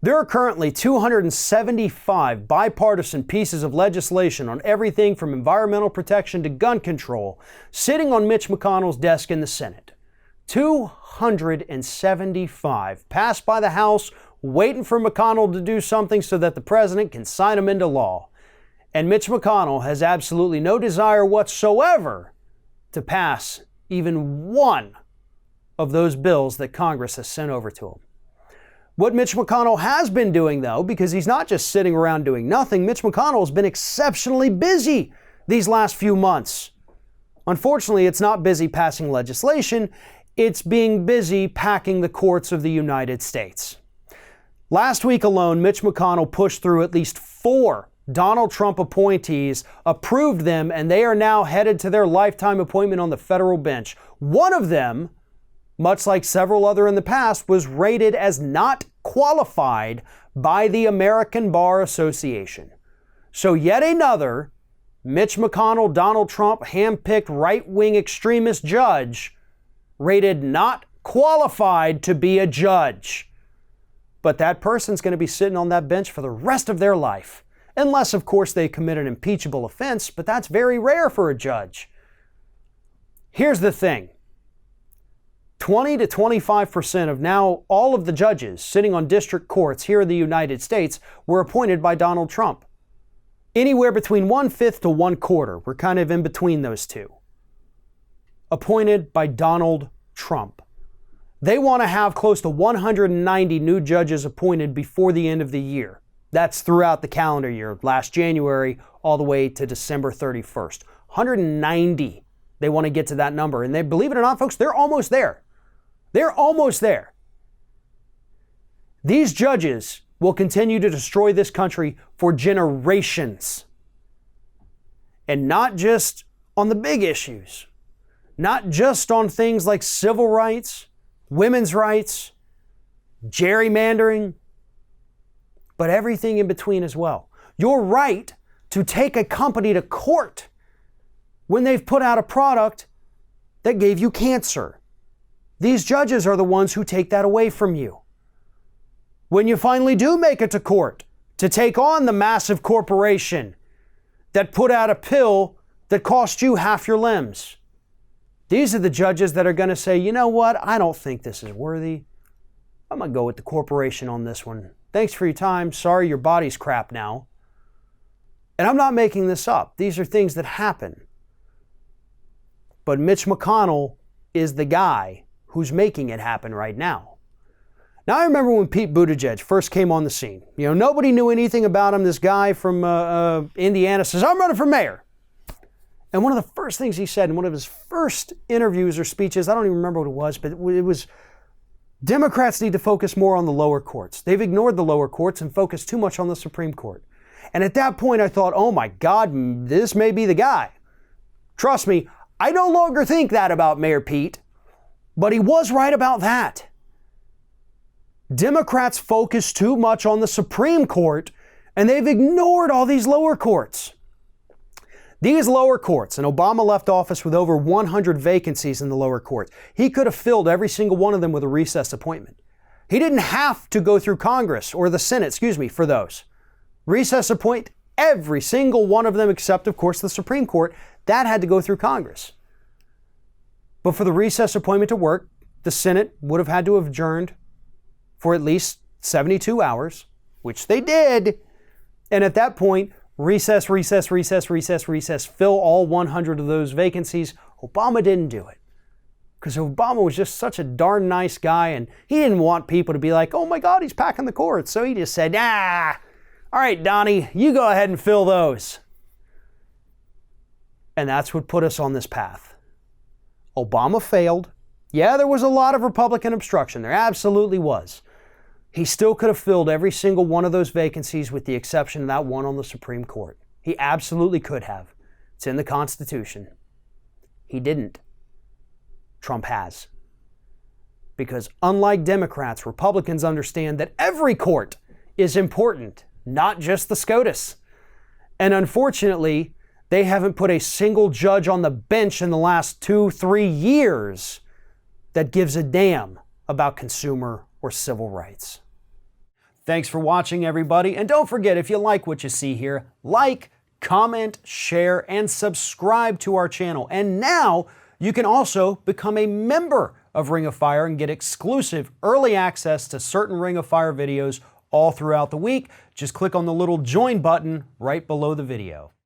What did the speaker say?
There are currently 275 bipartisan pieces of legislation on everything from environmental protection to gun control sitting on Mitch McConnell's desk in the Senate. 275 passed by the House, waiting for McConnell to do something so that the president can sign them into law. And Mitch McConnell has absolutely no desire whatsoever to pass even one of those bills that Congress has sent over to him. What Mitch McConnell has been doing, though, because he's not just sitting around doing nothing, Mitch McConnell has been exceptionally busy these last few months. Unfortunately, it's not busy passing legislation, it's being busy packing the courts of the United States. Last week alone, Mitch McConnell pushed through at least 4 Donald Trump appointees, approved them, and they are now headed to their lifetime appointment on the federal bench. One of them, much like several other in the past, was rated as not qualified by the American Bar Association. So yet another Mitch McConnell, Donald Trump, handpicked right-wing extremist judge rated not qualified to be a judge. But that person's going to be sitting on that bench for the rest of their life. Unless, of course, they commit an impeachable offense, but that's very rare for a judge. Here's the thing. 20 to 25% of now all of the judges sitting on district courts here in the United States were appointed by Donald Trump. Anywhere between 1/5 to 1/4. We're kind of in between those two. Appointed by Donald Trump. They want to have close to 190 new judges appointed before the end of the year. That's throughout the calendar year, last January all the way to December 31st. 190. They want to get to that number. And they, believe it or not, folks, they're almost there. They're almost there. These judges will continue to destroy this country for generations. And not just on the big issues. Not just on things like civil rights, women's rights, gerrymandering, but everything in between as well. Your right to take a company to court when they've put out a product that gave you cancer. These judges are the ones who take that away from you. When you finally do make it to court to take on the massive corporation that put out a pill that cost you half your limbs, these are the judges that are going to say, you know what, I don't think this is worthy. I'm going to go with the corporation on this one. Thanks for your time. Sorry, your body's crap now. And I'm not making this up. These are things that happen. But Mitch McConnell is the guy who's making it happen right now. Now, I remember when Pete Buttigieg first came on the scene. You know, nobody knew anything about him. This guy from Indiana says, I'm running for mayor. And one of the first things he said in one of his first interviews or speeches, I don't even remember what it was, but it was, Democrats need to focus more on the lower courts. They've ignored the lower courts and focused too much on the Supreme Court. And at that point, I thought, oh my God, this may be the guy. Trust me, I no longer think that about Mayor Pete. But he was right about that. Democrats focus too much on the Supreme Court, and they've ignored all these lower courts. These lower courts, and Obama left office with over 100 vacancies in the lower courts. He could have filled every single one of them with a recess appointment. He didn't have to go through Congress, or the Senate, for those. Recess appoint every single one of them, except, of course, the Supreme Court. That had to go through Congress. But for the recess appointment to work, the Senate would have had to have adjourned for at least 72 hours, which they did. And at that point, recess, fill all 100 of those vacancies. Obama didn't do it because Obama was just such a darn nice guy, and he didn't want people to be like, oh my God, he's packing the courts. So he just said, all right, Donnie, you go ahead and fill those. And that's what put us on this path. Obama failed. Yeah, there was a lot of Republican obstruction. There absolutely was. He still could have filled every single one of those vacancies with the exception of that one on the Supreme Court. He absolutely could have. It's in the Constitution. He didn't. Trump has. Because unlike Democrats, Republicans understand that every court is important, not just the SCOTUS. And unfortunately, they haven't put a single judge on the bench in the last 2-3 years that gives a damn about consumer or civil rights. Thanks for watching, everybody. And don't forget, if you like what you see here, like, comment, share, and subscribe to our channel. And now you can also become a member of Ring of Fire and get exclusive early access to certain Ring of Fire videos all throughout the week. Just click on the little join button right below the video.